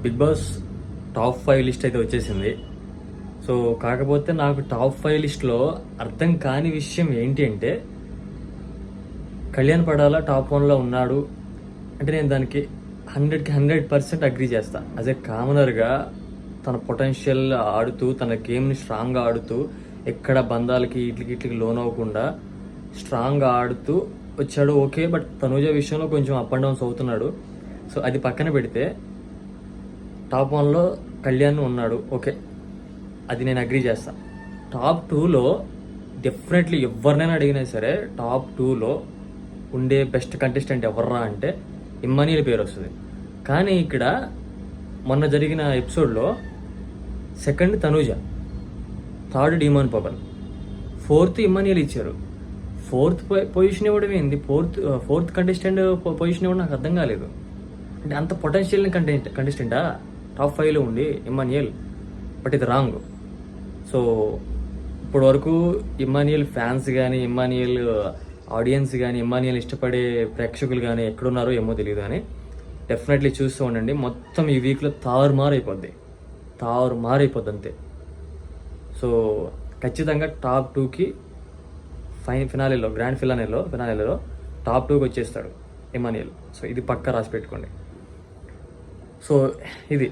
Big boss top 5 list అయితే వచ్చేసింది. So కాకపోతే నాకు టాప్ 5 లిస్ట్లో అర్థం కాని విషయం ఏంటి అంటే, కళ్యాణ్ పడాల టాప్ 1లో ఉన్నాడు అంటే నేను దానికి 100కి 100% అగ్రీ చేస్తా. యాజ్ ఏ కామనర్గా తన పొటెన్షియల్ ఆడుతూ, తన గేమ్ని స్ట్రాంగ్గా ఆడుతూ, ఎక్కడ బంధాలకి ఇట్లకి లోన్ అవ్వకుండా స్ట్రాంగ్గా ఆడుతూ వచ్చాడు. ఓకే, బట్ తనూజ విషయంలో కొంచెం అప్ అండ్ డౌన్స్ అవుతున్నాడు. సో అది పక్కన పెడితే టాప్ 1లో కళ్యాణ్ ఉన్నాడు. ఓకే, అది నేను అగ్రీ చేస్తా. టాప్ 2లో డెఫినెట్లీ ఎవరినైనా అడిగినా సరే టాప్ 2లో ఉండే బెస్ట్ కంటెస్టెంట్ ఎవర్రా అంటే ఇమ్మానియల్ పేరు వస్తుంది. కానీ ఇక్కడ మొన్న జరిగిన ఎపిసోడ్లో second Tanuja, third Demon Pavan, fourth Emmanuel ఇచ్చారు. ఫోర్త్ పొజిషన్ ఇవ్వడం ఏంది? ఫోర్త్ కంటెస్టెంట్ పొజిషన్ ఇవ్వడం నాకు అర్థం కాలేదు. అంటే అంత పొటెన్షియల్ కంటెస్టెంటా టాప్ 5లో ఉండి ఇమ్మానియల్? బట్ ఇది రాంగ్. సో ఇప్పటి వరకు ఇమ్మానియల్ ఫ్యాన్స్ కానీ, ఇమ్మానియల్ ఆడియన్స్ కానీ, ఇమ్మానియల్ ఇష్టపడే ప్రేక్షకులు కానీ ఎక్కడున్నారో ఏమో తెలియదు. కానీ డెఫినెట్లీ చూస్తూ ఉండండి. మొత్తం ఈ వీక్లో తారుమారు అయిపోద్ది అంతే. సో ఖచ్చితంగా టాప్ 2కి ఫినాలేలో, గ్రాండ్ ఫినాలేలో టాప్ 2కి వచ్చేస్తాడు ఇమ్మానియల్. సో ఇది పక్కా రాసి పెట్టుకోండి. సో ఇది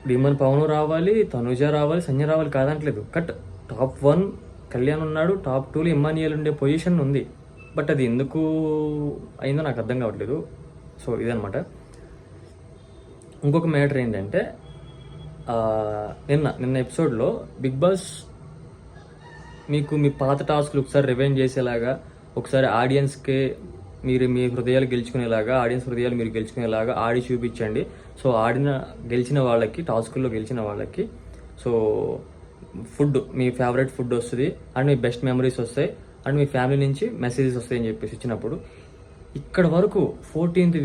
డిమాన్ పవన్ రావాలి, తనూజ రావాలి, సంజయ్ రావాలి కాదంటలేదు. కట్ టాప్ 1 కళ్యాణ్ ఉన్నాడు, టాప్ 2లో ఇమ్మానియల్ ఉండే పొజిషన్ ఉంది. బట్ అది ఎందుకు అయిందో నాకు అర్థం కావట్లేదు. సో ఇదనమాట. ఇంకొక మ్యాటర్ ఏంటంటే, నిన్న ఎపిసోడ్లో బిగ్ బాస్ మీకు మీ పాత టాస్క్లు ఒకసారి రివైండ్ చేసేలాగా, ఒకసారి ఆడియన్స్కి మీరు మీ హృదయాలు గెలుచుకునేలాగా, ఆడియన్స్ హృదయాలు మీరు గెలుచుకునేలాగా ఆడి చూపించండి. సో గెలిచిన వాళ్ళకి, టాస్కుల్లో గెలిచిన వాళ్ళకి సో ఫుడ్, మీ ఫేవరెట్ ఫుడ్ వస్తుంది, అండ్ మీ బెస్ట్ మెమరీస్ వస్తాయి, అండ్ మీ ఫ్యామిలీ నుంచి మెసేజెస్ వస్తాయి అని చెప్పేసి ఇచ్చినప్పుడు, ఇక్కడ వరకు 14th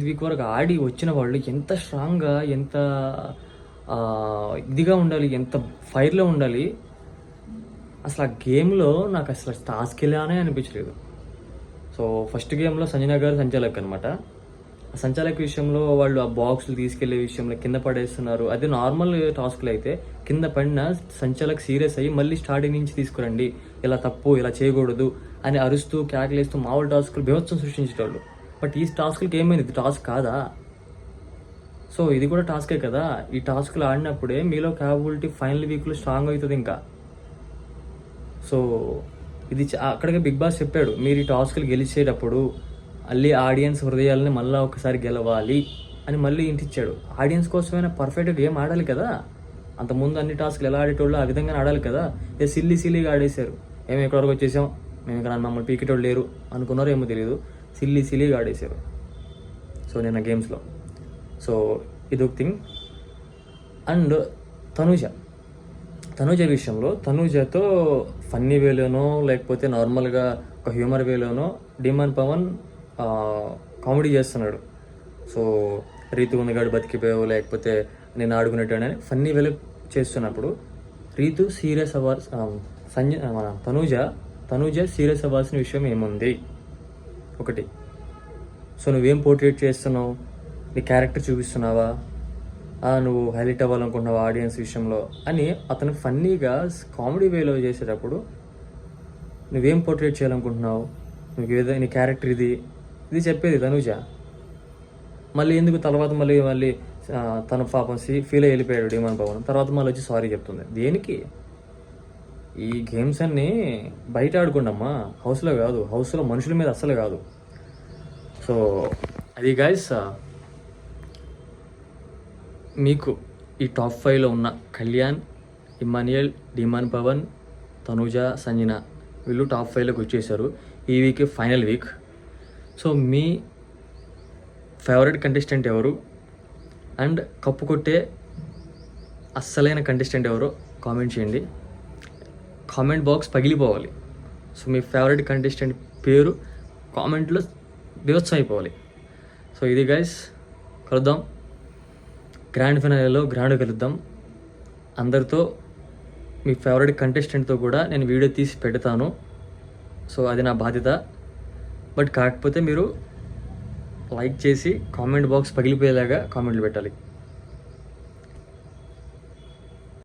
వీక్ వరకు ఆడి వచ్చిన వాళ్ళు ఎంత స్ట్రాంగ్గా, ఎంత ఇదిగా ఉండాలి, ఎంత ఫైర్లో ఉండాలి. అసలు ఆ గేమ్లో నాకు అసలు టాస్క్ వెళ్ళానే అనిపించలేదు. సో ఫస్ట్ గేమ్లో సంజన గారు సంచాలక్ అనమాట. ఆ సంచాలక్ విషయంలో వాళ్ళు ఆ బాక్సులు తీసుకెళ్లే విషయంలో కింద పడేస్తున్నారు. అది నార్మల్ టాస్క్లు అయితే కింద పడిన సంచాలక్ సీరియస్ అయ్యి మళ్ళీ స్టార్టింగ్ నుంచి తీసుకురండి, ఇలా తప్పు, ఇలా చేయకూడదు అని అరుస్తూ క్యాకులేస్తూ మామూలు టాస్కులు బీభత్సం సృష్టించేటోళ్ళు. బట్ ఈ టాస్కులకి ఏమైంది? ఇది టాస్క్ కాదా? సో ఇది కూడా టాస్కే కదా. ఈ టాస్క్లు ఆడినప్పుడే మీలో క్యాపబిలిటీ ఫైనల్ వీక్లో స్ట్రాంగ్ అవుతుంది ఇంకా. సో ఇది అక్కడికే బిగ్ బాస్ చెప్పాడు, మీరు ఈ టాస్క్లు గెలిచేటప్పుడు మళ్ళీ ఆడియన్స్ హృదయాలని మళ్ళీ ఒకసారి గెలవాలి అని మళ్ళీ ఇంటిచ్చాడు. ఆడియన్స్ కోసమైనా పర్ఫెక్ట్గా గేమ్ ఆడాలి కదా. అంతకుముందు అన్ని టాస్క్లు ఎలా ఆడేటోళ్ళు ఆ విధంగా ఆడాలి కదా. సిల్లీగా ఆడేశారు. మేము ఎక్కడివరకు వచ్చేసాం, మేము ఇక్కడ మమ్మల్ని పీకేటోళ్ళు లేరు అనుకున్నారో ఏమో తెలియదు, సిల్లీగా ఆడేశారు. సో నిన్న గేమ్స్లో. సో ఇదొక థింగ్. అండ్ తనూజ విషయంలో, తనూజతో ఫన్నీ వేలోనో లేకపోతే నార్మల్గా ఒక హ్యూమర్ వేలోనో డిమాన్ పవన్ కామెడీ చేస్తున్నాడు. సో రీతు ఉన్నగాడు బతికిపోయావు, లేకపోతే నేను ఆడుకునేటాడని ఫన్నీ వేలో చేస్తున్నప్పుడు రీతు సీరియస్ తనూజ సీరియస్ అవ్వాల్సిన విషయం ఏముంది? ఒకటి, సో నువ్వేం పోర్ట్రేట్ చేస్తున్నావు? నీ క్యారెక్టర్ చూపిస్తున్నావా? నువ్వు హైలైట్ అవ్వాలనుకుంటున్నావు ఆడియన్స్ విషయంలో అని అతను ఫన్నీగా కామెడీ వేలో చేసేటప్పుడు నువ్వేం పోర్ట్రేట్ చేయాలనుకుంటున్నావు, నువ్వు నీ క్యారెక్టర్ ఇది చెప్పేది తనూజ. మళ్ళీ ఎందుకు తర్వాత మళ్ళీ తన పాపం ఫీల్ అయ్యి వెళ్ళిపోయాడు డిమాన్ పవన్. తర్వాత మళ్ళీ వచ్చి సారీ చెప్తుంది. దేనికి? ఈ గేమ్స్ అన్నీ బయట ఆడుకోండమ్మా, హౌస్లో కాదు. హౌస్లో మనుషుల మీద అస్సలు కాదు. సో అది గైస్, మీకు ఈ టాప్ 5లో ఉన్న కళ్యాణ్, ఇమ్మానియల్, డిమాన్ పవన్, తనూజ, సంజన వీళ్ళు టాప్ 5లోకి వచ్చేసారు. ఈ వీక్ ఫైనల్ వీక్. సో మీ ఫేవరెట్ కంటెస్టెంట్ ఎవరు అండ్ కప్పు కొట్టే అస్సలైన కంటెస్టెంట్ ఎవరో కామెంట్ చేయండి. కామెంట్ బాక్స్ పగిలిపోవాలి. సో మీ ఫేవరెట్ కంటెస్టెంట్ పేరు కామెంట్లో బీభత్సం అయిపోవాలి. సో ఇది గైస్, కలుద్దాం గ్రాండ్ ఫినాలేలో. కలుద్దాం అందరితో. మీ ఫేవరెట్ కంటెస్టెంట్తో కూడా నేను వీడియో తీసి పెడతాను. సో అది నా బాధ్యత. బట్ కాకపోతే మీరు లైక్ చేసి కామెంట్ బాక్స్ పగిలిపోయేలాగా కామెంట్లు పెట్టాలి.